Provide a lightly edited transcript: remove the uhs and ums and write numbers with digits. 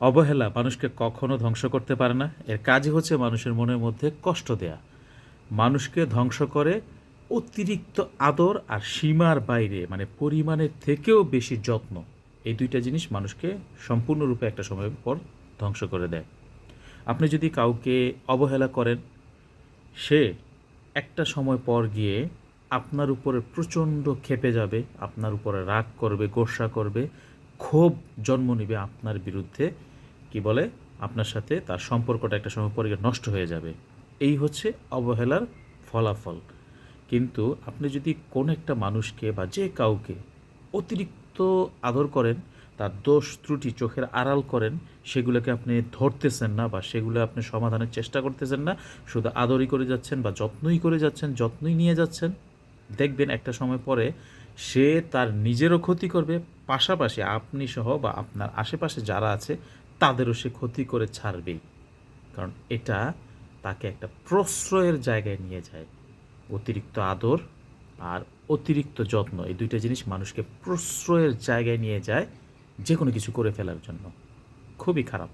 অবহেলা মানুষকে কখনো ধ্বংস করতে পারে না। এর কাজই হচ্ছে মানুষের মনের মধ্যে কষ্ট দেয়া। মানুষকে ধ্বংস করে অতিরিক্ত আদর আর সীমার বাইরে মানে পরিমাণের থেকেও বেশি যত্ন। এই ২ টা জিনিস মানুষকে সম্পূর্ণরূপে একটা সময়ের পর ধ্বংস করে দেয়। আপনি যদি কাউকে অবহেলা করেন, সে একটা সময় পর গিয়ে আপনার উপরে প্রচণ্ড ক্ষেপে যাবে, আপনার উপরে রাগ করবে, গোস্সা করবে, ক্ষোভ জন্ম নিবে আপনার বিরুদ্ধে। কি বলে? আপনার সাথে তার সম্পর্কটা একটা সময় পরে গিয়ে নষ্ট হয়ে যাবে। এই হচ্ছে অবহেলার ফলাফল। কিন্তু আপনি যদি কোনো একটা মানুষকে বা যে কাউকে অতিরিক্ত আদর করেন, তার দোষ ত্রুটি চোখের আড়াল করেন, সেগুলোকে আপনি ধরতেছেন না বা সেগুলো আপনি সমাধানের চেষ্টা করতেছেন না, শুধু আদরই করে যাচ্ছেন বা যত্নই করে যাচ্ছেন, যত্নই নিয়ে যাচ্ছেন, দেখবেন একটা সময় পরে সে তার নিজেরও ক্ষতি করবে, পাশাপাশি আপনি সহ বা আপনার আশেপাশে যারা আছে তাদেরও সে ক্ষতি করে ছাড়বেই। কারণ এটা তাকে একটা প্রশ্রয়ের জায়গায় নিয়ে যায়। অতিরিক্ত আদর আর অতিরিক্ত যত্ন এই ২ টা জিনিস মানুষকে প্রশ্রয়ের জায়গায় নিয়ে যায় যে কোনো কিছু করে ফেলার জন্য। খুবই খারাপ।